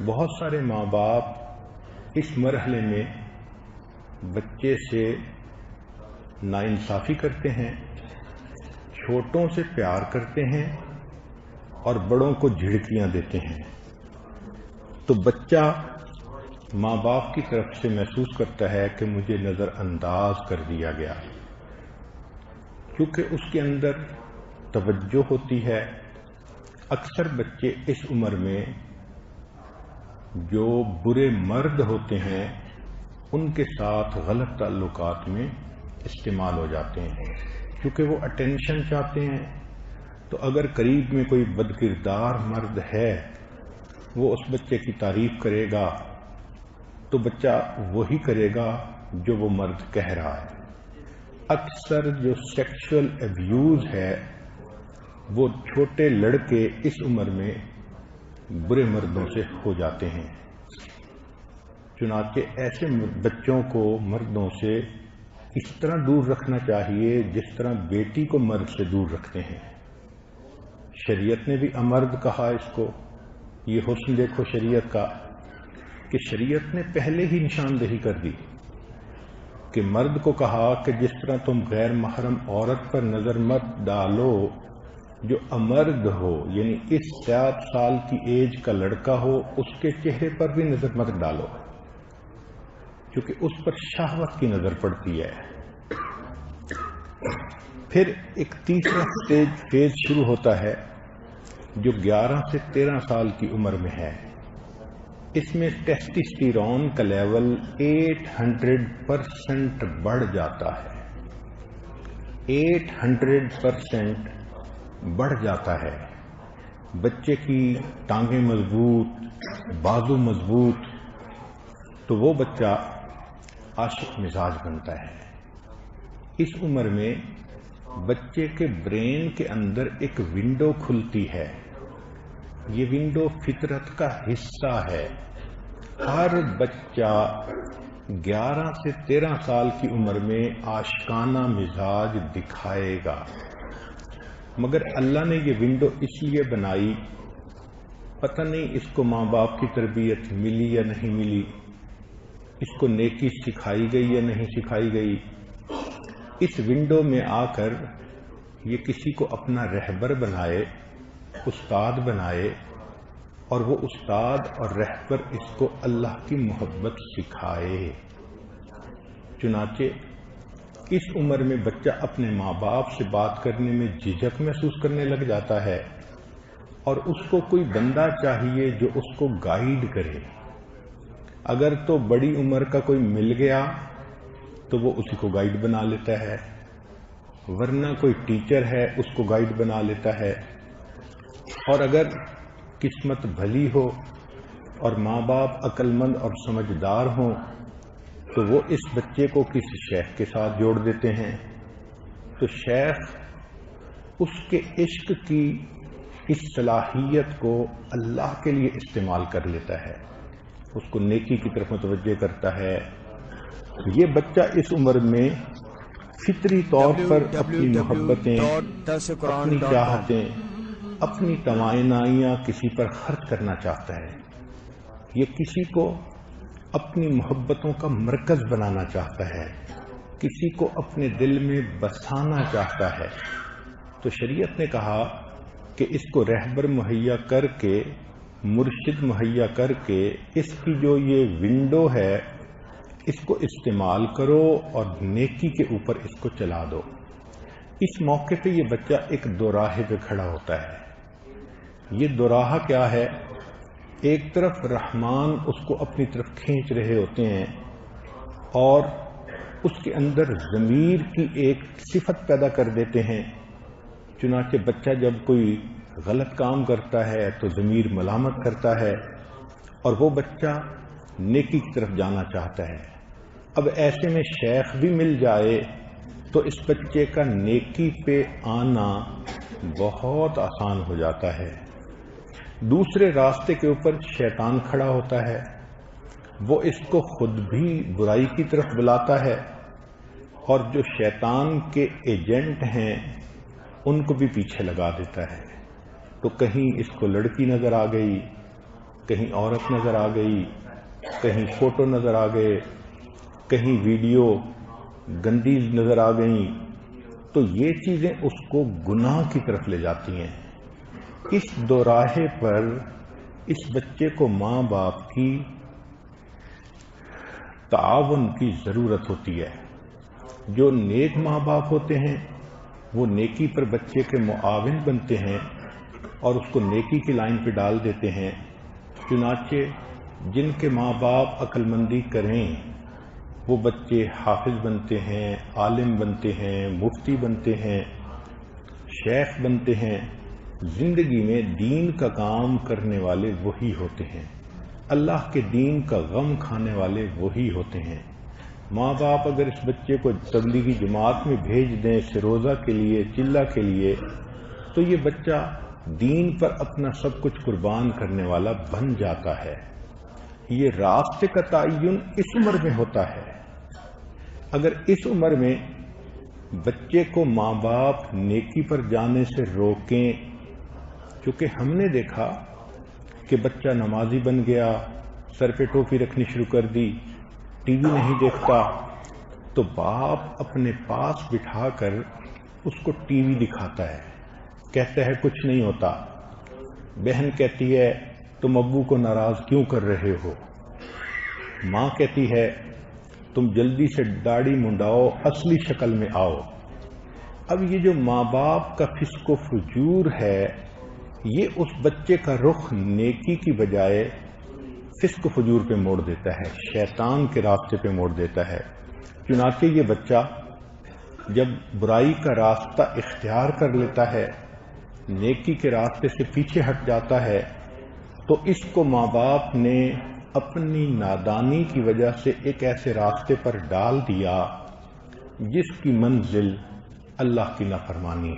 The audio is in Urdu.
بہت سارے ماں باپ اس مرحلے میں بچے سے ناانصافی کرتے ہیں، چھوٹوں سے پیار کرتے ہیں اور بڑوں کو جھڑکیاں دیتے ہیں، تو بچہ ماں باپ کی طرف سے محسوس کرتا ہے کہ مجھے نظر انداز کر دیا گیا، کیونکہ اس کے اندر توجہ ہوتی ہے۔ اکثر بچے اس عمر میں جو برے مرد ہوتے ہیں ان کے ساتھ غلط تعلقات میں استعمال ہو جاتے ہیں، کیونکہ وہ اٹینشن چاہتے ہیں۔ تو اگر قریب میں کوئی بد کردار مرد ہے، وہ اس بچے کی تعریف کرے گا تو بچہ وہی کرے گا جو وہ مرد کہہ رہا ہے۔ اکثر جو سیکشل ایبیوز ہے وہ چھوٹے لڑکے اس عمر میں برے مردوں سے ہو جاتے ہیں، چنانچہ ایسے بچوں کو مردوں سے اس طرح دور رکھنا چاہیے جس طرح بیٹی کو مرد سے دور رکھتے ہیں۔ شریعت نے بھی امرد کہا اس کو۔ یہ حسن دیکھو شریعت کا کہ شریعت نے پہلے ہی نشاندہی کر دی کہ مرد کو کہا کہ جس طرح تم غیر محرم عورت پر نظر مت ڈالو جو امرد ہو، یعنی اس 7 سال کی ایج کا لڑکا ہو، اس کے چہرے پر بھی نظر مت ڈالو کیونکہ اس پر شہوت کی نظر پڑتی ہے۔ پھر ایک تیسرا فیز شروع ہوتا ہے جو 11 سے 13 سال کی عمر میں ہے۔ اس میں ٹیسٹوسٹیرون کا لیول 800% بڑھ جاتا ہے، 800% بڑھ جاتا ہے۔ بچے کی ٹانگیں مضبوط، بازو مضبوط، تو وہ بچہ عاشق مزاج بنتا ہے۔ اس عمر میں بچے کے برین کے اندر ایک ونڈو کھلتی ہے، یہ ونڈو فطرت کا حصہ ہے۔ ہر بچہ 11 سے 13 سال کی عمر میں عاشقانہ مزاج دکھائے گا، مگر اللہ نے یہ ونڈو اس لیے بنائی، پتہ نہیں اس کو ماں باپ کی تربیت ملی یا نہیں ملی، اس کو نیکی سکھائی گئی یا نہیں سکھائی گئی۔ اس ونڈو میں آ کر یہ کسی کو اپنا رہبر بنائے، استاد بنائے، اور وہ استاد اور رہبر اس کو اللہ کی محبت سکھائے۔ چنانچہ اس عمر میں بچہ اپنے ماں باپ سے بات کرنے میں جھجک محسوس کرنے لگ جاتا ہے، اور اس کو کوئی بندہ چاہیے جو اس کو گائیڈ کرے۔ اگر تو بڑی عمر کا کوئی مل گیا تو وہ اسی کو گائیڈ بنا لیتا ہے، ورنہ کوئی ٹیچر ہے اس کو گائیڈ بنا لیتا ہے۔ اور اگر قسمت بھلی ہو اور ماں باپ عقل مند اور سمجھدار ہوں تو وہ اس بچے کو کسی شیخ کے ساتھ جوڑ دیتے ہیں، تو شیخ اس کے عشق کی اس صلاحیت کو اللہ کے لیے استعمال کر لیتا ہے، اس کو نیکی کی طرف متوجہ کرتا ہے۔ یہ بچہ اس عمر میں فطری طور پر اپنی محبتیں، اپنی چاہتیں، اپنی توانائیاں کسی پر خرچ کرنا چاہتا ہے، یہ کسی کو اپنی محبتوں کا مرکز بنانا چاہتا ہے، کسی کو اپنے دل میں بسانا چاہتا ہے۔ تو شریعت نے کہا کہ اس کو رہبر مہیا کر کے، مرشد مہیا کر کے، اس کی جو یہ ونڈو ہے اس کو استعمال کرو اور نیکی کے اوپر اس کو چلا دو۔ اس موقع پہ یہ بچہ ایک دوراہے پہ کھڑا ہوتا ہے۔ یہ دوراہا کیا ہے؟ ایک طرف رحمان اس کو اپنی طرف کھینچ رہے ہوتے ہیں اور اس کے اندر ضمیر کی ایک صفت پیدا کر دیتے ہیں، چنانچہ بچہ جب کوئی غلط کام کرتا ہے تو ضمیر ملامت کرتا ہے اور وہ بچہ نیکی کی طرف جانا چاہتا ہے۔ اب ایسے میں شیخ بھی مل جائے تو اس بچے کا نیکی پہ آنا بہت آسان ہو جاتا ہے۔ دوسرے راستے کے اوپر شیطان کھڑا ہوتا ہے، وہ اس کو خود بھی برائی کی طرف بلاتا ہے، اور جو شیطان کے ایجنٹ ہیں ان کو بھی پیچھے لگا دیتا ہے۔ تو کہیں اس کو لڑکی نظر آ گئی، کہیں عورت نظر آ گئی، کہیں فوٹو نظر آ گئے، کہیں ویڈیو گندی نظر آ گئیں، تو یہ چیزیں اس کو گناہ کی طرف لے جاتی ہیں۔ اس دوراہے پر اس بچے کو ماں باپ کی تعاون کی ضرورت ہوتی ہے۔ جو نیک ماں باپ ہوتے ہیں وہ نیکی پر بچے کے معاون بنتے ہیں اور اس کو نیکی کی لائن پہ ڈال دیتے ہیں۔ چنانچہ جن کے ماں باپ عقل مندی کریں وہ بچے حافظ بنتے ہیں، عالم بنتے ہیں، مفتی بنتے ہیں، شیخ بنتے ہیں۔ زندگی میں دین کا کام کرنے والے وہی ہوتے ہیں، اللہ کے دین کا غم کھانے والے وہی ہوتے ہیں۔ ماں باپ اگر اس بچے کو تبلیغی جماعت میں بھیج دیں سروزہ کے لیے، چلہ کے لیے، تو یہ بچہ دین پر اپنا سب کچھ قربان کرنے والا بن جاتا ہے۔ یہ راستے کا تعین اس عمر میں ہوتا ہے۔ اگر اس عمر میں بچے کو ماں باپ نیکی پر جانے سے روکیں، کیونکہ ہم نے دیکھا کہ بچہ نمازی بن گیا، سر پہ ٹوپی رکھنی شروع کر دی، ٹی وی نہیں دیکھتا، تو باپ اپنے پاس بٹھا کر اس کو ٹی وی دکھاتا ہے، کہتا ہے کچھ نہیں ہوتا۔ بہن کہتی ہے تم ابو کو ناراض کیوں کر رہے ہو؟ ماں کہتی ہے تم جلدی سے داڑھی منڈاؤ، اصلی شکل میں آؤ۔ اب یہ جو ماں باپ کا فسق و فجور ہے، یہ اس بچے کا رخ نیکی کی بجائے فسق و فجور پہ موڑ دیتا ہے، شیطان کے راستے پہ موڑ دیتا ہے۔ چنانچہ یہ بچہ جب برائی کا راستہ اختیار کر لیتا ہے، نیکی کے راستے سے پیچھے ہٹ جاتا ہے، تو اس کو ماں باپ نے اپنی نادانی کی وجہ سے ایک ایسے راستے پر ڈال دیا جس کی منزل اللہ کی نافرمانی ہے۔